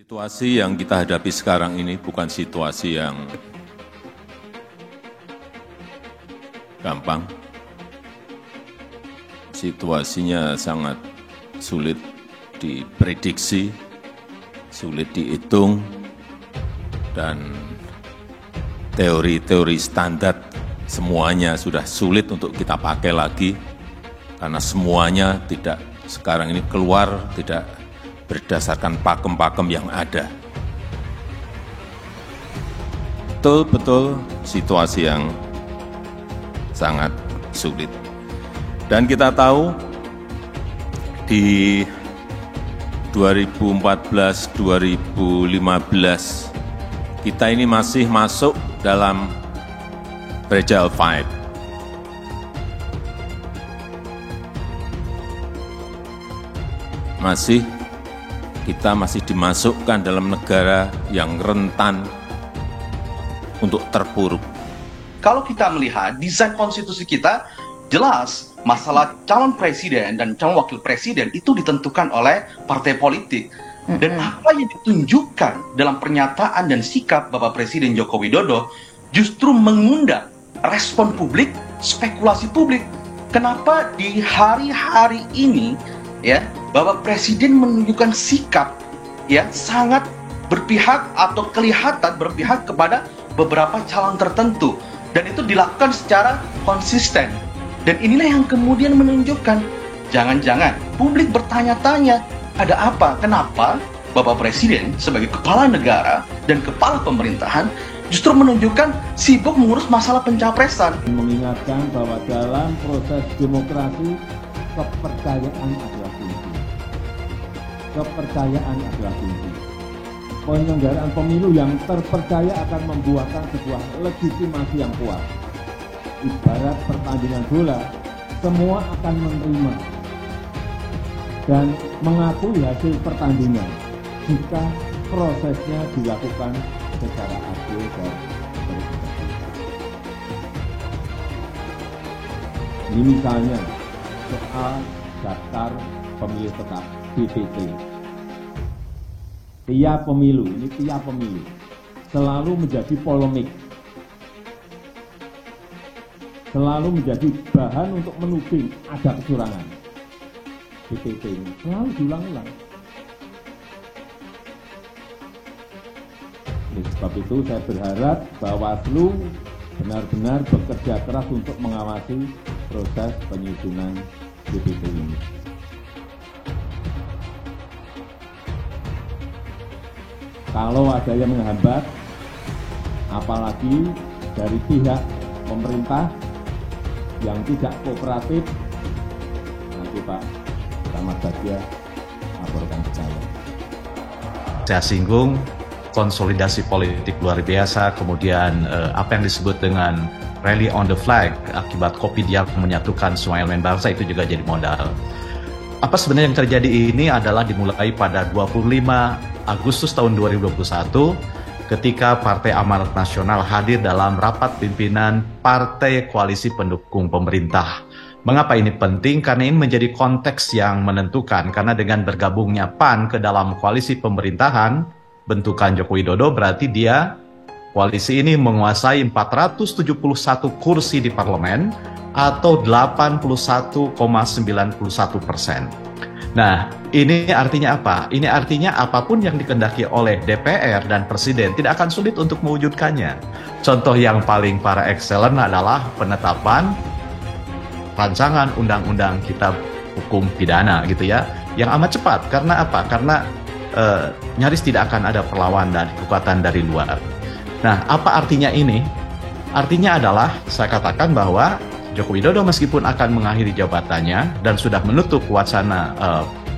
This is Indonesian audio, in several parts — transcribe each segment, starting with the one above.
Situasi yang kita hadapi sekarang ini bukan situasi yang gampang. Situasinya sangat sulit diprediksi, sulit dihitung, dan teori-teori standar semuanya sudah sulit untuk kita pakai lagi, karena semuanya tidak sekarang ini keluar tidak berdasarkan pakem-pakem yang ada. Betul-betul situasi yang sangat sulit. Dan kita tahu di 2014-2015 kita ini masih masuk dalam fragile five. Kita masih dimasukkan dalam negara yang rentan untuk terpuruk. Kalau kita melihat desain konstitusi kita, jelas masalah calon presiden dan calon wakil presiden itu ditentukan oleh partai politik. Dan apa yang ditunjukkan dalam pernyataan dan sikap Bapak Presiden Joko Widodo justru mengundang respon publik, spekulasi publik. Kenapa di hari-hari ini ya Bapak Presiden menunjukkan sikap ya sangat berpihak atau kelihatan berpihak kepada beberapa calon tertentu, dan itu dilakukan secara konsisten. Dan inilah yang kemudian menunjukkan jangan-jangan publik bertanya-tanya, ada apa? Kenapa Bapak Presiden sebagai kepala negara dan kepala pemerintahan justru menunjukkan sibuk mengurus masalah pencapresan. Mengingatkan bahwa dalam proses demokrasi kepercayaan adalah kunci. Kepercayaan adalah kunci. Penyelenggaraan pemilu yang terpercaya akan membuahkan sebuah legitimasi yang kuat. Ibarat pertandingan bola, semua akan menerima dan mengakui hasil pertandingan jika prosesnya dilakukan secara adil dan bersih. Ini misalnya soal daftar pemilih tetap DPT. Tiap pemilu selalu menjadi polemik, selalu menjadi bahan untuk menuding ada kecurangan. DPT ini selalu diulang-ulang. Oleh sebab itu saya berharap Bawaslu benar-benar bekerja keras untuk mengawasi proses penyusunan DPT ini. Kalau ada yang menghambat, apalagi dari pihak pemerintah yang tidak kooperatif, nanti Pak Rahmat Bagja laporkan ke saya. Saya singgung konsolidasi politik luar biasa, kemudian apa yang disebut dengan rally on the flag akibat kopi dia menyatukan semua elemen bangsa itu juga jadi modal. Apa sebenarnya yang terjadi ini adalah dimulai pada 25 Agustus tahun 2021 ketika Partai Amanat Nasional hadir dalam rapat pimpinan Partai Koalisi Pendukung Pemerintah. Mengapa ini penting? Karena ini menjadi konteks yang menentukan, karena dengan bergabungnya PAN ke dalam koalisi pemerintahan bentukan Joko Widodo, berarti koalisi ini menguasai 471 kursi di parlemen atau 81,91%. Nah, ini artinya apa? Ini artinya apapun yang dikehendaki oleh DPR dan Presiden tidak akan sulit untuk mewujudkannya. Contoh yang paling para excellent adalah penetapan rancangan undang-undang kitab hukum pidana gitu ya, yang amat cepat. Karena apa? Karena nyaris tidak akan ada perlawanan dan kekuatan dari luar. Nah, apa artinya ini? Artinya adalah saya katakan bahwa Joko Widodo meskipun akan mengakhiri jabatannya dan sudah menutup wacana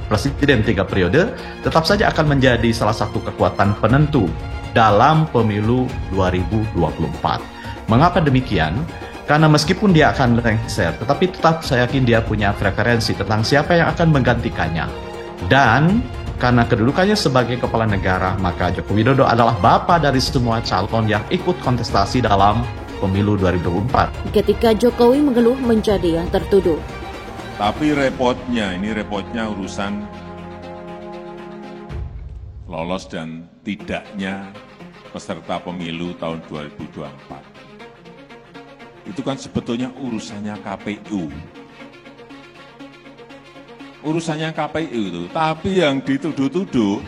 presiden 3 periode, tetap saja akan menjadi salah satu kekuatan penentu dalam pemilu 2024. Mengapa demikian? Karena meskipun dia akan lengser, tetapi tetap saya yakin dia punya preferensi tentang siapa yang akan menggantikannya. Dan karena kedudukannya sebagai kepala negara, maka Joko Widodo adalah bapa dari semua calon yang ikut kontestasi dalam pemilu 2024. Ketika Jokowi mengeluh menjadi yang tertuduh. Tapi repotnya urusan lolos dan tidaknya peserta pemilu tahun 2024. Itu kan sebetulnya urusannya KPU. Urusannya KPU itu, tapi yang dituduh-tuduh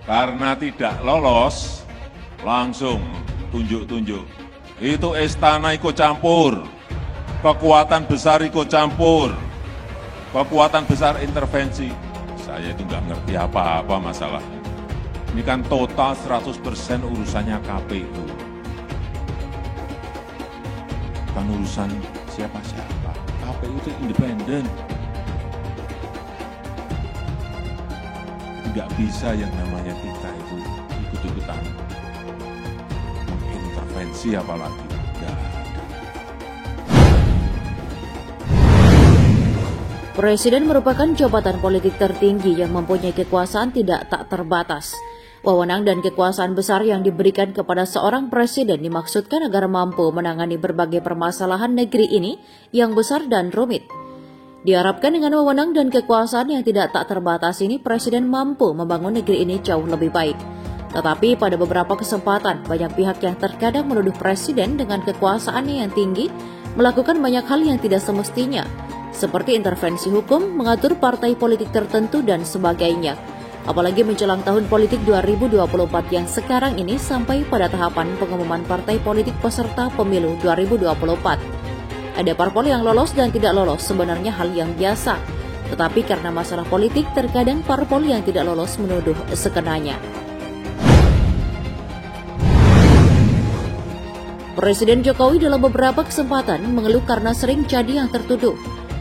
karena tidak lolos, langsung tunjuk-tunjuk. Itu istana ikut campur, kekuatan besar ikut campur, kekuatan besar intervensi. Saya itu nggak ngerti apa-apa masalah. Ini kan total 100% urusannya KPU. Bukan urusan siapa-siapa. KPU itu independen. Nggak bisa yang namanya kita itu ikut-ikutan mengintervensi apalagi. Nggak ada. Presiden merupakan jabatan politik tertinggi yang mempunyai kekuasaan tak terbatas. Wewenang dan kekuasaan besar yang diberikan kepada seorang presiden dimaksudkan agar mampu menangani berbagai permasalahan negeri ini yang besar dan rumit. Diharapkan dengan wewenang dan kekuasaan yang tak terbatas ini, Presiden mampu membangun negeri ini jauh lebih baik. Tetapi pada beberapa kesempatan, banyak pihak yang terkadang menuduh Presiden dengan kekuasaannya yang tinggi melakukan banyak hal yang tidak semestinya, seperti intervensi hukum, mengatur partai politik tertentu, dan sebagainya. Apalagi menjelang tahun politik 2024 yang sekarang ini sampai pada tahapan pengumuman partai politik peserta pemilu 2024. Ada parpol yang lolos dan tidak lolos sebenarnya hal yang biasa. Tetapi karena masalah politik, terkadang parpol yang tidak lolos menuduh sekenanya. Presiden Jokowi dalam beberapa kesempatan mengeluh karena sering jadi yang tertuduh.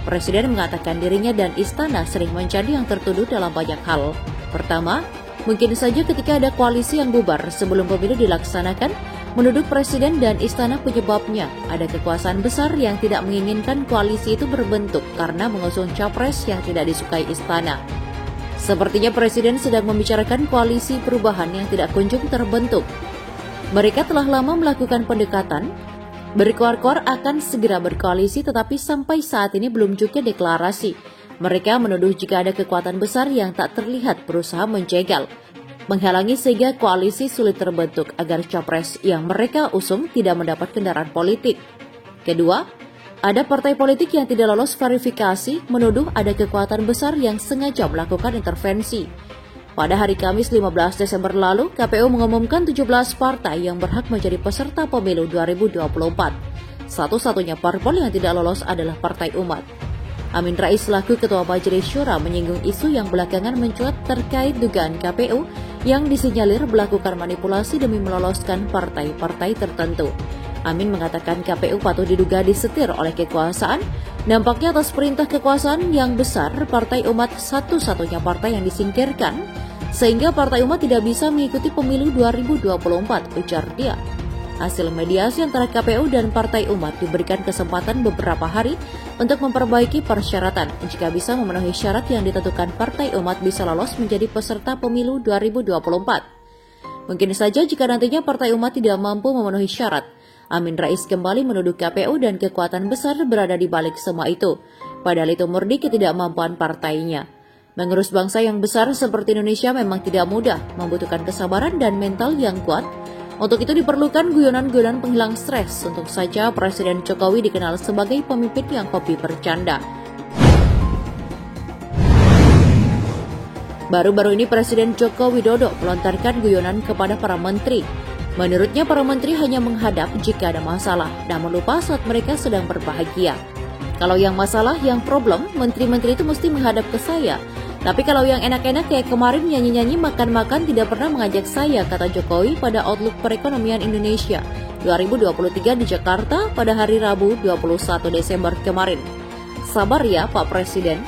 Presiden mengatakan dirinya dan istana sering menjadi yang tertuduh dalam banyak hal. Pertama, mungkin saja ketika ada koalisi yang bubar sebelum pemilu dilaksanakan, menuduh Presiden dan istana penyebabnya ada kekuasaan besar yang tidak menginginkan koalisi itu berbentuk karena mengusung capres yang tidak disukai istana. Sepertinya Presiden sedang membicarakan koalisi perubahan yang tidak kunjung terbentuk. Mereka telah lama melakukan pendekatan, berkoar-koar akan segera berkoalisi tetapi sampai saat ini belum juga deklarasi. Mereka menuduh jika ada kekuatan besar yang tak terlihat berusaha menjegal, menghalangi sehingga koalisi sulit terbentuk agar capres yang mereka usung tidak mendapat kendaraan politik. Kedua, ada partai politik yang tidak lolos verifikasi menuduh ada kekuatan besar yang sengaja melakukan intervensi. Pada hari Kamis 15 Desember lalu, KPU mengumumkan 17 partai yang berhak menjadi peserta pemilu 2024. Satu-satunya parpol yang tidak lolos adalah Partai Umat. Amin Rais selaku Ketua Majelis Syura menyinggung isu yang belakangan mencuat terkait dugaan KPU yang disinyalir melakukan manipulasi demi meloloskan partai-partai tertentu. Amin mengatakan KPU patut diduga disetir oleh kekuasaan. Nampaknya atas perintah kekuasaan yang besar, Partai Umat satu-satunya partai yang disingkirkan, sehingga Partai Umat tidak bisa mengikuti pemilu 2024, ujar dia. Hasil mediasi antara KPU dan Partai Umat diberikan kesempatan beberapa hari untuk memperbaiki persyaratan. Jika bisa memenuhi syarat yang ditentukan, Partai Umat bisa lolos menjadi peserta pemilu 2024. Mungkin saja jika nantinya Partai Umat tidak mampu memenuhi syarat, Amin Rais kembali menuduh KPU dan kekuatan besar berada di balik semua itu. Padahal itu murni ketidakmampuan partainya. Mengurus bangsa yang besar seperti Indonesia memang tidak mudah, membutuhkan kesabaran dan mental yang kuat. Untuk itu diperlukan guyonan-guyonan penghilang stres. Untuk saja Presiden Jokowi dikenal sebagai pemimpin yang hobi bercanda. Baru-baru ini Presiden Joko Widodo melontarkan guyonan kepada para menteri. Menurutnya para menteri hanya menghadap jika ada masalah, namun lupa saat mereka sedang berbahagia. Kalau yang masalah, yang problem, menteri-menteri itu mesti menghadap ke saya. Tapi kalau yang enak-enak kayak kemarin nyanyi-nyanyi makan-makan tidak pernah mengajak saya, kata Jokowi pada Outlook Perekonomian Indonesia 2023 di Jakarta pada hari Rabu 21 Desember kemarin. Sabar ya Pak Presiden,